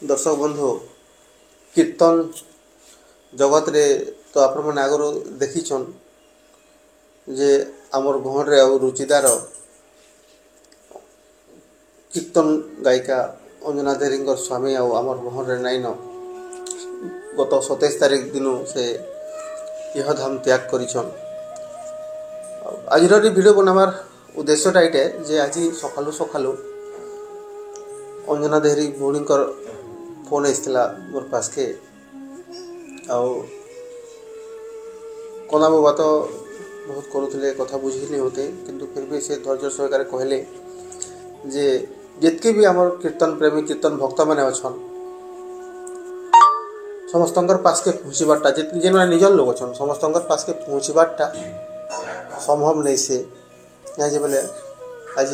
दर्शक बंधु कीर्तन जगत रे तो आपण मैंने आगु देखीछन जे आमर घर रे रुचिदार कीर्तन गायिका अंजना देहरी स्वामी आमर घर रे नाइन गत 27 तारीख दिन से यह धाम त्याग करिछन। आज वीडियो बनावार उद्देश्यटा ये जे आज सकालू सकालू अंजना देहरी भौणी फोन आसला मोर पास के कला बाबा तो बहुत करुले कथा बुझी होते किंतु फिर भी से धैर्य सहकार कहले जे जितके भी आम कीर्तन प्रेमी कीर्तन भक्त मैंने अच्छा समस्त पास के पहुँचबार्टा जे मैंने निजर लोग अच्छा समस्त पास के पहुँचबार्टा संभव नहीं से यहाँ बोले आज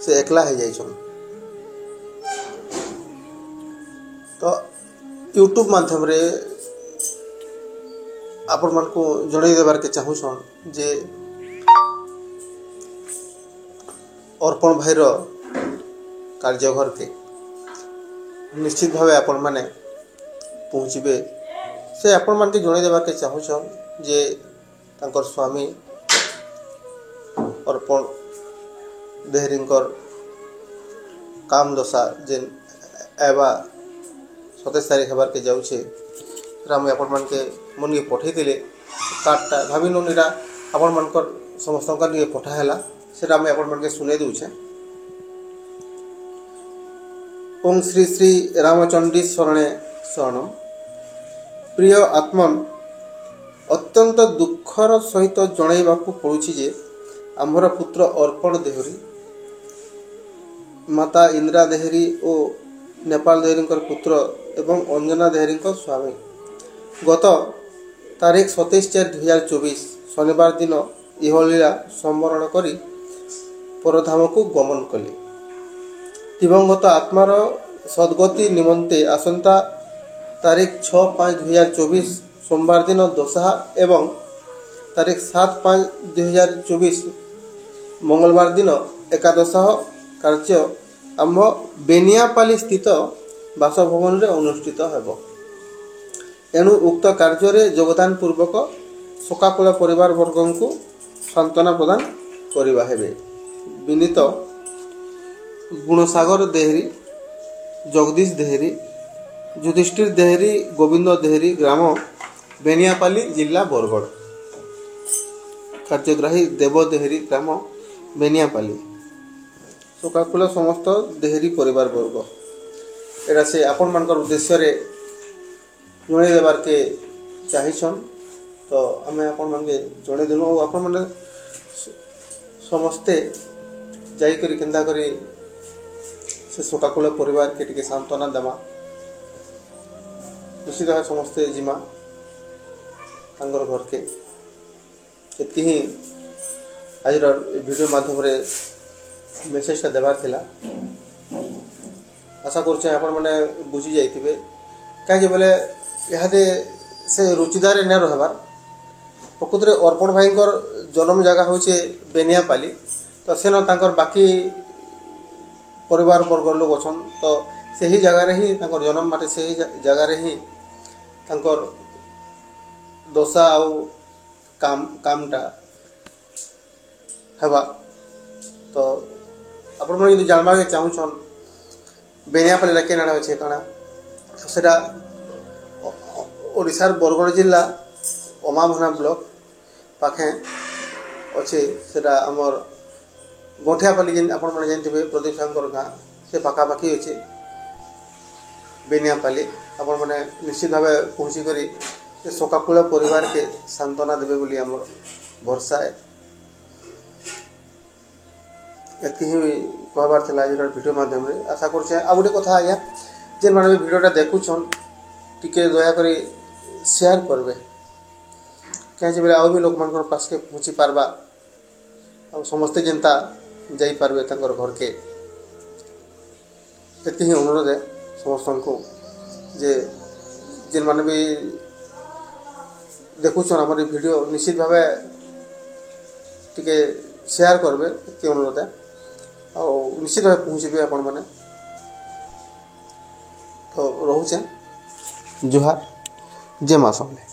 से एकला हो जाइछन तो यूट्यूब माध्यम रे आपण मन को जड़े देवार के चाहूछन जे अर्पण भाईर कार्यघर के निश्चित भाव आपण माने पहुँचे से आपण मान के जड़े देवार के चाहूछन जे तांकर स्वामी अर्पण देहरी काम दशा जेन एवा 27 तारीख हबार के जाऊे मुझे आपण मान के मन के पठे देले कार्डटा भाभी नीरा आपण मानकर समस्त निके पठाला से आपण मान के सुने दूचे। ओम श्री श्री रामचंडी शरणे शरणम। प्रिय आत्मन अत्यंत दुखर सहित जनइबाकू पड़ुछि जे आम्भर पुत्र अर्पण देहरी माता इंदिरा देहरी और नेपाल देहरी पुत्र एवं अंजना देहरी स्वामी गत तारीख 27/4/2024 शनिवार दिन इहलीला संवरण करी परधाम को गमन कले। दिवंगत आत्मार सद्गति निमंते आसंता तारीख 6/5/2024 सोमवार दिन दशहा एवं तारीख 7/5/2024 मंगलवार दिन एकादश कार्य आम बेनियापाली स्थित बासभवन रे अनुष्ठित हेबो। एणु उक्त कार्य रे योगदान पूर्वक शोकाकुल परिवार वर्ग को सांत्वना प्रदान करिबा हेबे। विनीत गुणसागर देहरी, जगदीश देहरी, युधिष्ठिर देहरी, गोविंद देहरी, ग्राम बेनियापाली, जिला बरगढ़। कार्यग्राही देव देहरी, ग्राम बेनियापाली। शोकाकुल समस्त देहरी परिवार वर्ग एटा से आपण मानकर उद्देश्य रे जणे देवार के चाहिछन तो आमे आपण मान के जणे देनु और आपण माने समस्ते जाई करी केंदा करी से शोकाकुल परिवार के टिके सांत्वना देमा निश्चित भाव समस्ते जिमा तांगर घर के एति ही आज वीडियो माध्यम रे मेसेजटा देवार थिला। आशा करछे आपण माने बुझी जाइथिबे काहे बोले इहादे से रुचिदार ने रहबार प्रकृत रे अर्पण भाईंकर जन्म जगह होचे बेनियापाली तो सेन तांकर बाकी परिवार वर्ग लोग अछन तो सही जगह रे ही तांकर जन्म माटे सही जगह रे ही तांकर दशा आउ कामटा हेबा तो आपण मन यदि जानबा के चाहूछन बेनियापाली के नाड़ा अच्छे कणा सेटा ओडिशार बरगढ़ जिला अमाभना ब्लॉक पाखे अच्छे सेटा आमर गोठियापाली जेन आपण मन जानथिबे प्रदीप शंकर गाँ से पाखापाखी अच्छे बेनियापाली आपण माने निश्चित भाव पहुँची करी शोकाकुल परिवार के सांत्वना देवे बोली आमर भरसा है। एति ही कहबार थला आज वीडियो माध्यम रे आशा करछे आ गोटे कथा आज्ञा जेन माने वीडियोटा देखुछन टिके दया करी शेयर करबे कहे बेले आउ भी लोक मान पास के पहुँची पारबा और समस्ते जनता जाई पारबे तांकर घर के एति ही अनुरोध है समस्त को जे जेन माने भी देखुछन हमर वीडियो निश्चित भाव टिके शेयर करबे एति अनुरोध है और निश्चित भाव पहुँचे आपण मैंने ତ ରହୁଛେ ଜୁହାର ଜୟ ମା ସମଲେଇ।